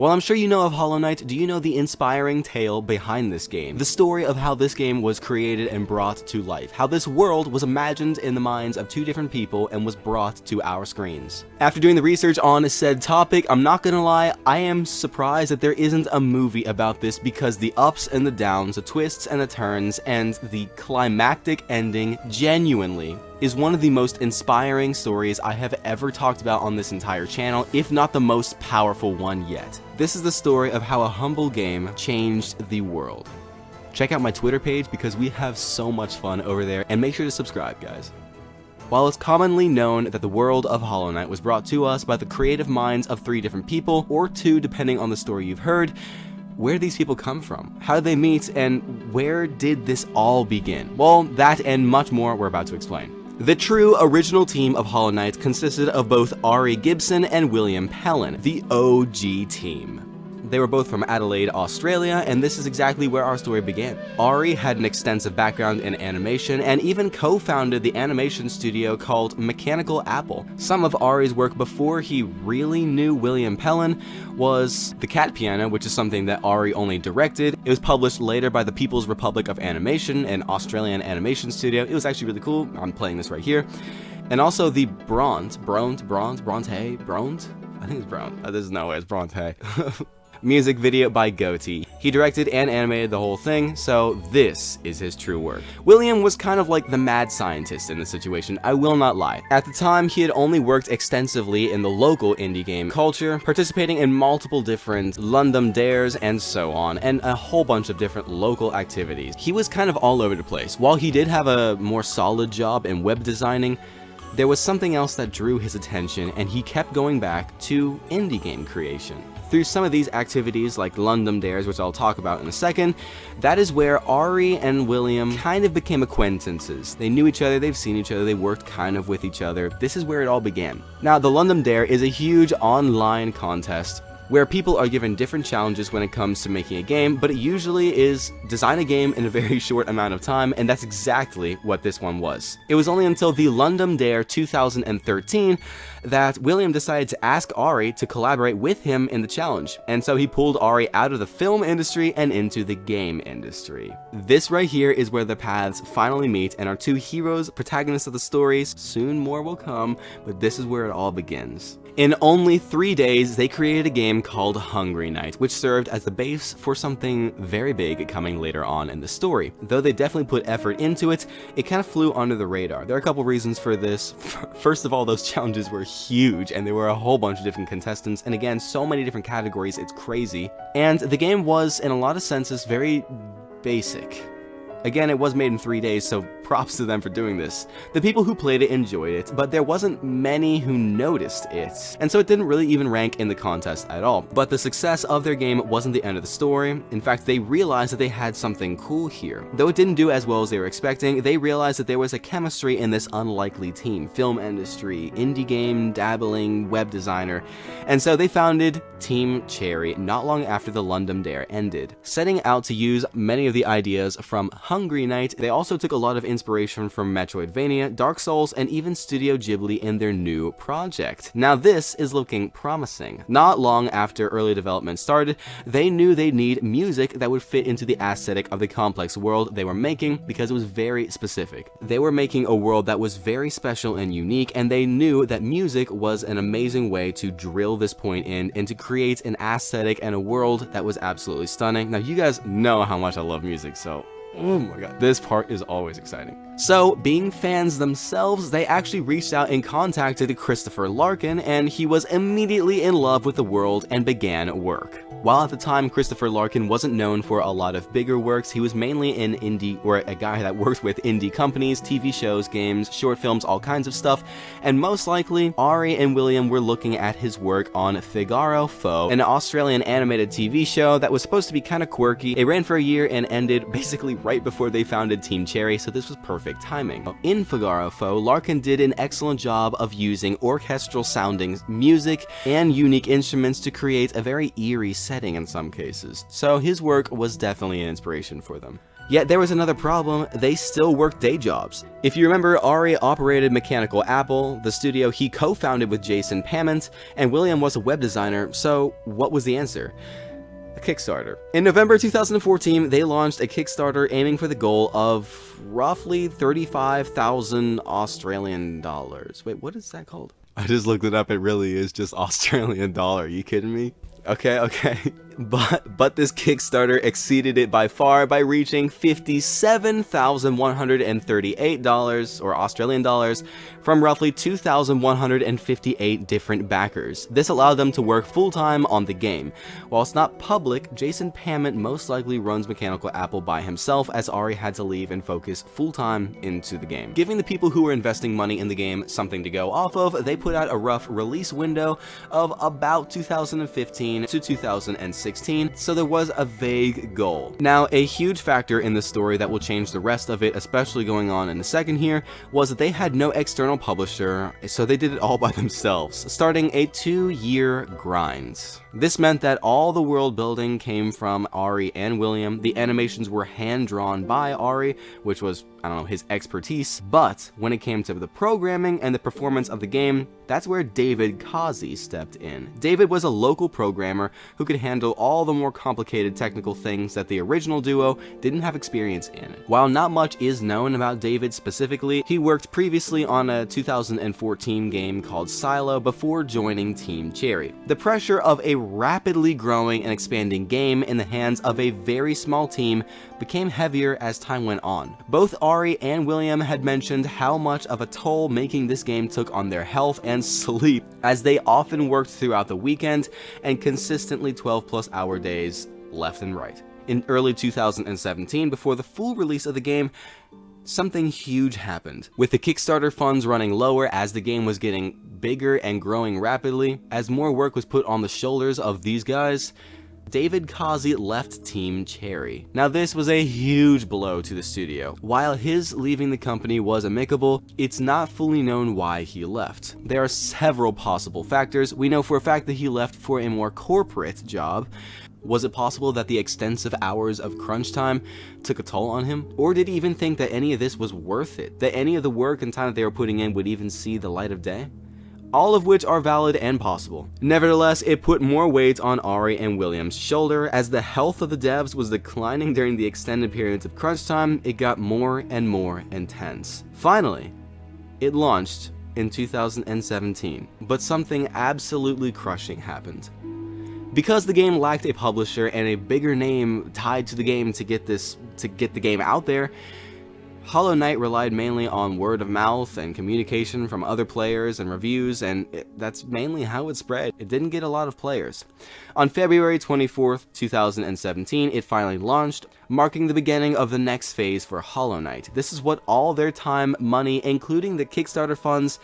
While I'm sure you know of Hollow Knight, do you know the inspiring tale behind this game? The story of how this game was created and brought to life. How this world was imagined in the minds of two different people and was brought to our screens. After doing the research on said topic, I'm not gonna lie, I am surprised that there isn't a movie about this, because the ups and the downs, the twists and the turns, and the climactic ending genuinely is one of the most inspiring stories I have ever talked about on this entire channel, if not the most powerful one yet. This is the story of how a humble game changed the world. Check out my Twitter page because we have so much fun over there, and make sure to subscribe, guys. While it's commonly known that the world of Hollow Knight was brought to us by the creative minds of 3 different people, or 2 depending on the story you've heard, where did these people come from? How did they meet, and where did this all begin? Well, that and much more we're about to explain. The true original team of Hollow Knight consisted of both Ari Gibson and William Pellen, the OG team. They were both from Adelaide, Australia, and this is exactly where our story began. Ari had an extensive background in animation and even co-founded the animation studio called Mechanical Apple. Some of Ari's work before he really knew William Pellen was The Cat Piano, which is something that Ari only directed. It was published later by the People's Republic of Animation, an Australian animation studio. It was actually really cool. I'm playing this right here. And also the Bronte? I think it's Bronte. There's no way it's Bronte. Music video by Goatee. He directed and animated the whole thing, so this is his true work. William was kind of like the mad scientist in the situation, I will not lie. At the time, he had only worked extensively in the local indie game culture, participating in multiple different Ludum Dares and so on, and a whole bunch of different local activities. He was kind of all over the place. While he did have a more solid job in web designing, there was something else that drew his attention, and he kept going back to indie game creation. Through some of these activities, like Ludum Dares, which I'll talk about in a second, that is where Ari and William kind of became acquaintances. They knew each other, they've seen each other, they worked kind of with each other. This is where it all began. Now, the Ludum Dare is a huge online contest where people are given different challenges when it comes to making a game, but it usually is design a game in a very short amount of time, and that's exactly what this one was. It was only until the Ludum Dare 2013 that William decided to ask Ari to collaborate with him in the challenge, and so he pulled Ari out of the film industry and into the game industry. This right here is where the paths finally meet, and our 2 heroes, protagonists of the stories, soon more will come, but this is where it all begins. In only 3 days, they created a game called Hungry Knight, which served as the base for something very big coming later on in the story. Though they definitely put effort into it, it kind of flew under the radar. There are a couple reasons for this. First of all, those challenges were huge, and there were a whole bunch of different contestants, and again, so many different categories, it's crazy. And the game was, in a lot of senses, very basic. Again, it was made in 3 days, so props to them for doing this. The people who played it enjoyed it, but there wasn't many who noticed it, and so it didn't really even rank in the contest at all. But the success of their game wasn't the end of the story. In fact, they realized that they had something cool here. Though it didn't do as well as they were expecting, they realized that there was a chemistry in this unlikely team. Film industry, indie game, dabbling, web designer, and so they founded Team Cherry not long after the Ludum Dare ended. Setting out to use many of the ideas from Hungry Knight, they also took a lot of inspiration from Metroidvania, Dark Souls, and even Studio Ghibli in their new project. Now this is looking promising. Not long after early development started, they knew they'd need music that would fit into the aesthetic of the complex world they were making, because it was very specific. They were making a world that was very special and unique, and they knew that music was an amazing way to drill this point in and to create an aesthetic and a world that was absolutely stunning. Now you guys know how much I love music, so oh my god, this part is always exciting. So, being fans themselves, they actually reached out and contacted Christopher Larkin, and he was immediately in love with the world and began work. While at the time Christopher Larkin wasn't known for a lot of bigger works, he was mainly an indie, or a guy that worked with indie companies, TV shows, games, short films, all kinds of stuff, and most likely, Ari and William were looking at his work on Figaro Foe, an Australian animated TV show that was supposed to be kind of quirky. It ran for a year and ended basically right before they founded Team Cherry, so this was perfect timing. In Figaro Foe, Larkin did an excellent job of using orchestral sounding music and unique instruments to create a very eerie setting in some cases, so his work was definitely an inspiration for them. Yet there was another problem: they still worked day jobs. If you remember, Ari operated Mechanical Apple, the studio he co-founded with Jason Pament, and William was a web designer, so what was the answer? A Kickstarter. In November 2014, they launched a Kickstarter aiming for the goal of roughly 35,000 Australian dollars. Wait, what is that called? I just looked it up. It really is just Australian dollar. Are you kidding me? Okay. But this Kickstarter exceeded it by far by reaching $57,138 or Australian dollars from roughly 2,158 different backers. This allowed them to work full-time on the game. While it's not public, Jason Pament most likely runs Mechanical Apple by himself, as Ari had to leave and focus full-time into the game. Giving the people who were investing money in the game something to go off of, they put out a rough release window of about 2015 to 2016, so there was a vague goal. Now, a huge factor in the story that will change the rest of it, especially going on in the second here, was that they had no external publisher, so they did it all by themselves, starting a 2-year grind. This meant that all the world building came from Ari and William. The animations were hand-drawn by Ari, which was, I don't know, his expertise, but when it came to the programming and the performance of the game, that's where David KAZI stepped in. David was a local programmer who could handle all the more complicated technical things that the original duo didn't have experience in. While not much is known about David specifically, he worked previously on a 2014 game called Silo before joining Team Cherry. The pressure of a rapidly growing and expanding game in the hands of a very small team became heavier as time went on. Both Ari and William had mentioned how much of a toll making this game took on their health and sleep, as they often worked throughout the weekend and consistently 12+ hour days left and right. In early 2017, before the full release of the game, something huge happened. With the Kickstarter funds running lower as the game was getting bigger and growing rapidly, as more work was put on the shoulders of these guys, David KAZI left Team Cherry. Now, this was a huge blow to the studio. While his leaving the company was amicable, it's not fully known why he left. There are several possible factors. We know for a fact that he left for a more corporate job. Was it possible that the extensive hours of crunch time took a toll on him? Or did he even think that any of this was worth it? That any of the work and time that they were putting in would even see the light of day? All of which are valid and possible. Nevertheless, it put more weight on Ari and William's shoulder. As the health of the devs was declining during the extended periods of crunch time, it got more and more intense. Finally, it launched in 2017, but something absolutely crushing happened. Because the game lacked a publisher and a bigger name tied to the game to get the game out there, Hollow Knight relied mainly on word of mouth and communication from other players and reviews, and that's mainly how it spread. It didn't get a lot of players. On February 24th, 2017, it finally launched, marking the beginning of the next phase for Hollow Knight. This is what all their time, money, including the Kickstarter funds,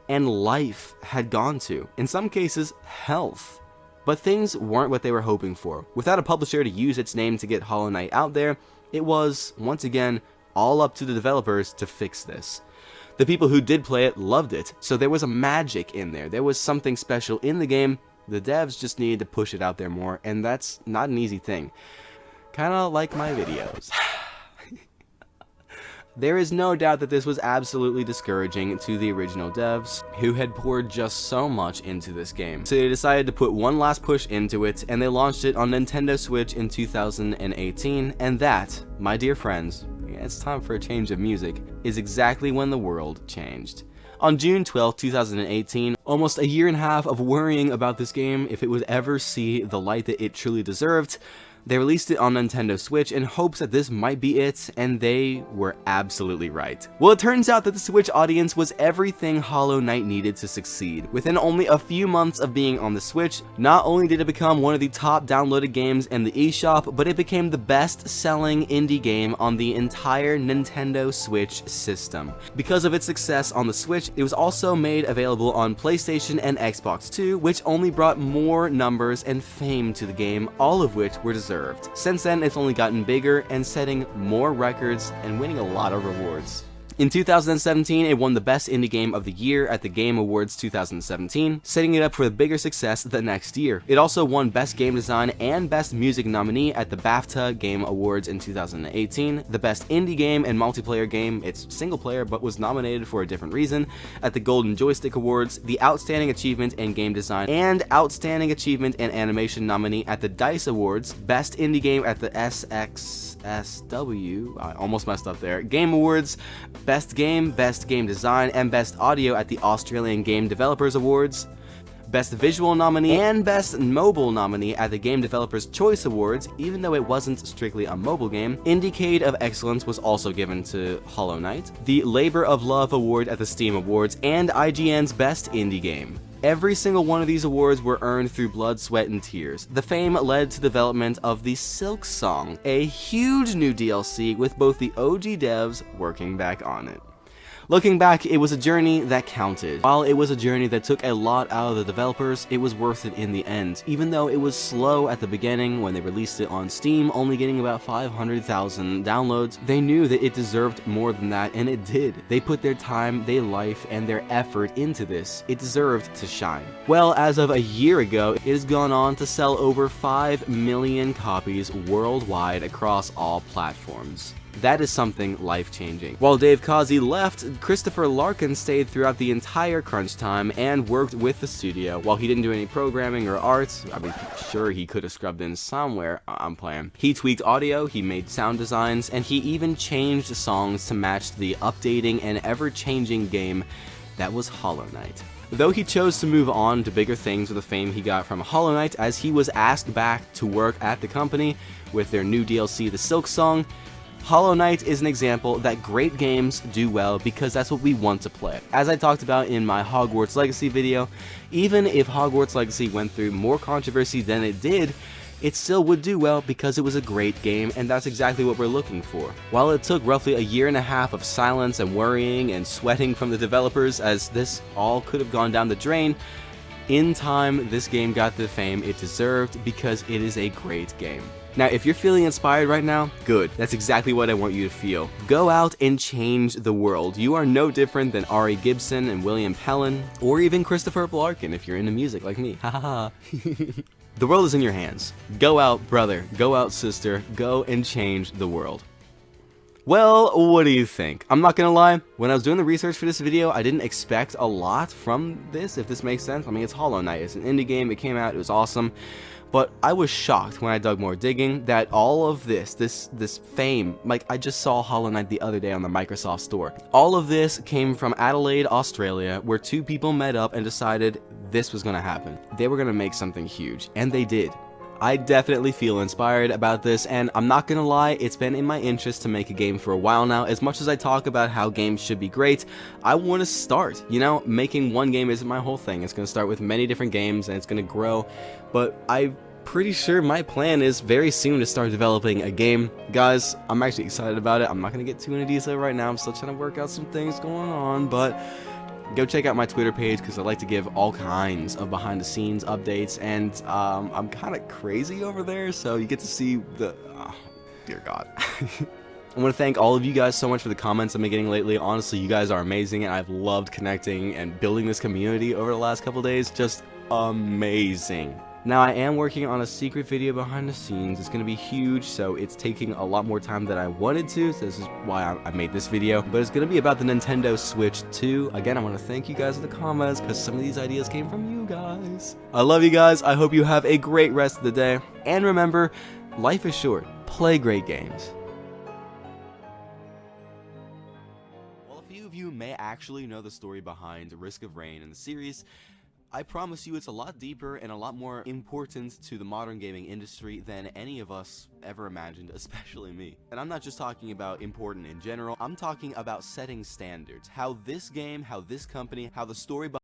and life had gone to. In some cases, health. But things weren't what they were hoping for. Without a publisher to use its name to get Hollow Knight out there, it was, once again, all up to the developers to fix this. The people who did play it loved it, so there was a magic in there. There was something special in the game. The devs just needed to push it out there more, and that's not an easy thing. Kinda like my videos. There is no doubt that this was absolutely discouraging to the original devs, who had poured just so much into this game. So they decided to put one last push into it, and they launched it on Nintendo Switch in 2018, and that, my dear friends, it's time for a change of music, is exactly when the world changed. On June 12, 2018, almost a year and a half of worrying about this game if it would ever see the light that it truly deserved, they released it on Nintendo Switch in hopes that this might be it, and they were absolutely right. Well, it turns out that the Switch audience was everything Hollow Knight needed to succeed. Within only a few months of being on the Switch, not only did it become one of the top downloaded games in the eShop, but it became the best-selling indie game on the entire Nintendo Switch system. Because of its success on the Switch, it was also made available on PlayStation and Xbox 2, which only brought more numbers and fame to the game, all of which were deserved. Since then, it's only gotten bigger and setting more records and winning a lot of rewards. In 2017, it won the Best Indie Game of the Year at the Game Awards 2017, setting it up for a bigger success the next year. It also won Best Game Design and Best Music nominee at the BAFTA Game Awards in 2018, the Best Indie Game and Multiplayer Game, it's single player but was nominated for a different reason, at the Golden Joystick Awards, the Outstanding Achievement in Game Design and Outstanding Achievement in Animation nominee at the DICE Awards, Best Indie Game at the SXSW, I almost messed up there, Game Awards, Best Game Design, and Best Audio at the Australian Game Developers Awards, Best Visual nominee and Best Mobile nominee at the Game Developers Choice Awards, even though it wasn't strictly a mobile game. Indiecade of Excellence was also given to Hollow Knight, the Labor of Love Award at the Steam Awards, and IGN's Best Indie Game. Every single one of these awards were earned through blood, sweat, and tears. The fame led to development of the SILKSONG, a huge new DLC with both the OG devs working back on it. Looking back, it was a journey that counted. While it was a journey that took a lot out of the developers, it was worth it in the end. Even though it was slow at the beginning when they released it on Steam, only getting about 500,000 downloads, they knew that it deserved more than that, and it did. They put their time, their life, and their effort into this. It deserved to shine. Well, as of a year ago, it has gone on to sell over 5 million copies worldwide across all platforms. That is something life-changing. While Dave KAZI left, Christopher Larkin stayed throughout the entire crunch time and worked with the studio. While he didn't do any programming or art, I mean, sure, he could have scrubbed in somewhere, I'm playing. He tweaked audio, he made sound designs, and he even changed songs to match the updating and ever-changing game that was Hollow Knight. Though he chose to move on to bigger things with the fame he got from Hollow Knight, as he was asked back to work at the company with their new DLC, the SILKSONG, Hollow Knight is an example that great games do well because that's what we want to play. As I talked about in my Hogwarts Legacy video, even if Hogwarts Legacy went through more controversy than it did, it still would do well because it was a great game, and that's exactly what we're looking for. While it took roughly a year and a half of silence and worrying and sweating from the developers as this all could have gone down the drain, in time this game got the fame it deserved because it is a great game. Now, if you're feeling inspired right now, good. That's exactly what I want you to feel. Go out and change the world. You are no different than Ari Gibson and William Pellen, or even Christopher Larkin if you're into music like me. Ha ha ha. The world is in your hands. Go out, brother. Go out, sister. Go and change the world. Well, what do you think? I'm not gonna lie, when I was doing the research for this video, I didn't expect a lot from this, if this makes sense. I mean, it's Hollow Knight. It's an indie game. It came out. It was awesome. But I was shocked when I dug more digging that all of this fame, like I just saw Hollow Knight the other day on the Microsoft Store. All of this came from Adelaide, Australia, where two people met up and decided this was gonna happen. They were gonna make something huge, and they did. I definitely feel inspired about this, and I'm not gonna lie, it's been in my interest to make a game for a while now. As much as I talk about how games should be great, I want to start. You know, making one game isn't my whole thing. It's gonna start with many different games, and it's gonna grow, but I'm pretty sure my plan is very soon to start developing a game. Guys, I'm actually excited about it. I'm not gonna get too into detail right now. I'm still trying to work out some things going on, but go check out my Twitter page because I like to give all kinds of behind the scenes updates, and I'm kind of crazy over there, so you get to see the dear God. I want to thank all of you guys so much for the comments I've been getting lately. Honestly, you guys are amazing, and I've loved connecting and building this community over the last couple days. Just amazing. Now, I am working on a secret video behind the scenes. It's going to be huge, so it's taking a lot more time than I wanted to, so this is why I made this video. But it's going to be about the Nintendo Switch 2. Again, I want to thank you guys in the comments, because some of these ideas came from you guys. I love you guys. I hope you have a great rest of the day. And remember, life is short. Play great games. While a few of you may actually know the story behind Risk of Rain in the series, I promise you it's a lot deeper and a lot more important to the modern gaming industry than any of us ever imagined, especially me. And I'm not just talking about important in general, I'm talking about setting standards. How this game, how this company, how the story behind